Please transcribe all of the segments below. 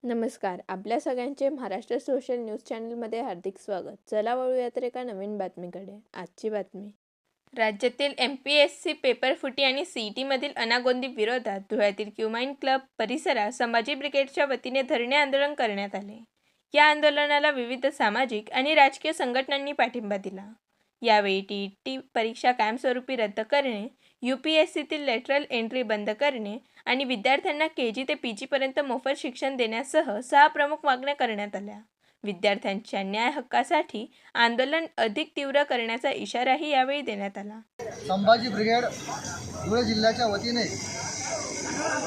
नमस्कार. आपल्या सगळ्यांचे महाराष्ट्र सोशल न्यूज चॅनलमध्ये हार्दिक स्वागत. चला वळूया तर एका नवीन बातमीकडे. आजची बातमी. राज्यातील MPSC पेपरफुटी आणि CET-मधील अनागोंदी विरोधात धुळ्यातील क्युमाईन क्लब परिसरात संभाजी ब्रिगेडच्या वतीने धरणे आंदोलन करण्यात आले. या आंदोलनाला विविध सामाजिक आणि राजकीय संघटनांनी पाठिंबा दिला. यावेळी TET परीक्षा कायमस्वरूपी रद्द करणे, UPSCतील लॅटरल एंट्री बंद करणे आणि विद्यार्थ्यांना KG ते PGपर्यंत मोफत शिक्षण देण्यासह 6 प्रमुख मागण्या करण्यात आल्या. विद्यार्थ्यांच्या न्याय हक्कासाठी आंदोलन अधिक तीव्र करण्याचा इशाराही यावेळी देण्यात आला. संभाजी ब्रिगेड धुळे जिल्ह्याच्या वतीने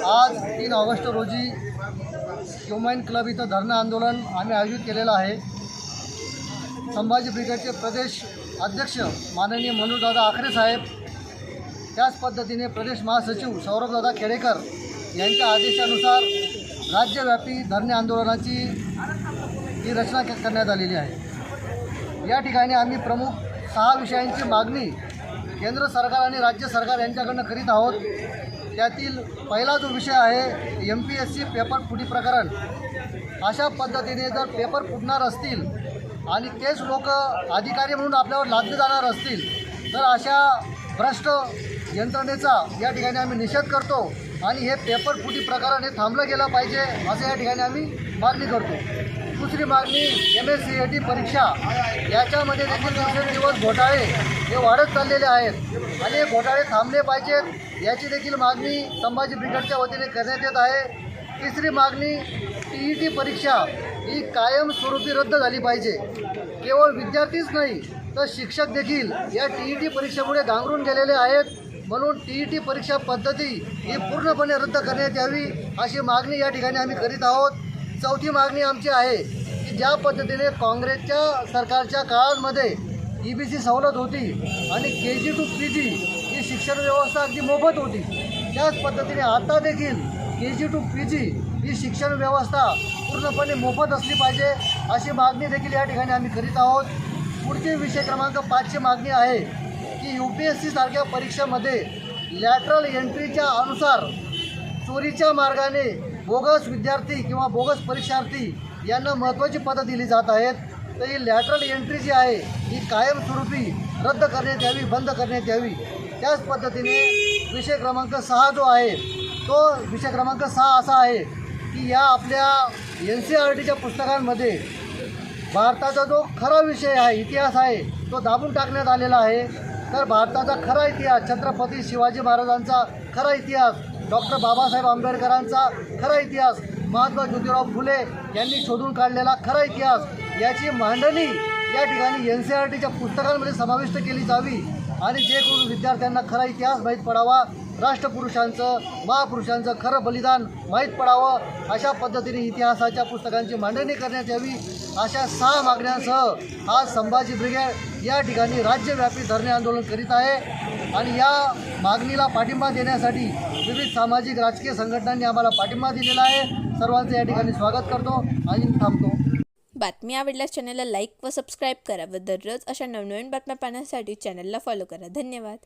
आज 3 ऑगस्ट रोजी क्युमाईन क्लब इथं धरणं आंदोलन आम्ही आयोजित केलेलं आहे. संभाजी ब्रिगेडचे प्रदेश अध्यक्ष माननीय मनोजदादा आखरे साहेब, त्याच पद्धतीने प्रदेश महासचिव सौरभदादा खेडेकर यांच्या आदेशानुसार राज्यव्यापी धरणे आंदोलनाची ही रचना करण्यात आलेली आहे. या ठिकाणी आम्ही प्रमुख 6 विषयांची मागणी केंद्र सरकार आणि राज्य सरकार यांच्याकडनं करीत आहोत. त्यातील पहिला जो विषय आहे MPSC पेपर फुटी प्रकरण. अशा पद्धतीने जर पेपर फुटणार असतील आणि तेच लोक अधिकारी म्हणून आपल्यावर लादले जाणार असतील तर अशा भ्रष्ट यंत्रणेचा या ठिकाणी आम्ही निषेध करतो आणि हे पेपर फुटी प्रकरण हे थांबलं गेलं पाहिजे असं या ठिकाणी आम्ही मागणी करतो. दुसरी मागणी MSCET परीक्षा, याच्यामध्ये देखील दिवसेंदिवस घोटाळे हे वाढत चाललेले आहेत आणि हे घोटाळे थांबले पाहिजेत याची देखील मागणी संभाजी ब्रिगेडच्या वतीने करण्यात येत आहे. तिसरी मागणी TET परीक्षा ही कायमस्वरूपी रद्द झाली पाहिजे. केवळ विद्यार्थीच नाही तर शिक्षक देखील या TET परीक्षेमुळे गांगरून गेलेले आहेत. म्हणून TET परीक्षा पद्धती ही पूर्णपणे रद्द करण्यात यावी अशी मागणी या ठिकाणी आम्ही करीत आहोत. चौथी मागणी आमची आहे की ज्या पद्धतीने काँग्रेसच्या सरकारच्या काळामध्ये EBC सवलत होती आणि KG to PG ही शिक्षण व्यवस्था अगदी मोफत होती, त्याच पद्धतीने आता देखील KG to PG ही शिक्षण व्यवस्था पूर्णपणे मोफत असली पाहिजे अशी मागणी देखील या ठिकाणी आम्ही करीत आहोत. पुढचे विषय क्रमांक 5ची मागणी आहे की UPSC सारख्या परीक्षेमध्ये लॅटरल एंट्रीच्या अनुसार चोरीच्या मार्गाने बोगस विद्यार्थी किंवा बोगस परीक्षार्थी यांना महत्त्वाची पदं दिली जात आहेत. तर ही लॅटरल एंट्री जी आहे ही कायमस्वरूपी रद्द करण्यात यावी, बंद करण्यात यावी. त्याच पद्धतीने विषय क्रमांक 6 जो आहे तो विषय क्रमांक 6 असा आहे की या आपल्या NCERTच्या पुस्तकांमध्ये भारताचा जो खरा विषय आहे, इतिहास आहे, तो दाबून टाकण्यात आलेला आहे. तर भारताचा खरा इतिहास, छत्रपती शिवाजी महाराजांचा खरा इतिहास, डॉक्टर बाबासाहेब आंबेडकरांचा खरा इतिहास, महात्मा ज्योतिराव फुले यांनी शोधून काढलेला खरा इतिहास याची मांडणी या ठिकाणी NCERTच्या पुस्तकांमध्ये समाविष्ट केली जावी आणि जे करून विद्यार्थ्यांना खरा इतिहास माहीत पडावा, राष्ट्रपुरुषांचं, महापुरुषांचं खरं बलिदान माहीत पडावं अशा पद्धतीने इतिहासाच्या पुस्तकांची मांडणी करण्यात यावी. अशा 6 मागण्यांसह आज संभाजी ब्रिगेड या ठिकाणी राज्यव्यापी धरणे आंदोलन करीत आहे आणि या मागणीला पाठिंबा देण्यासाठी विविध सामाजिक राजकीय संघटनांनी आम्हाला पाठिंबा दिलेला आहे. सर्वांचं या ठिकाणी स्वागत करतो आणि थांबतो. बातमी आवडल्यास चॅनलला लाईक व सबस्क्राईब करा व दररोज अशा नवनवीन बातम्या पाहण्यासाठी चॅनलला फॉलो करा. धन्यवाद.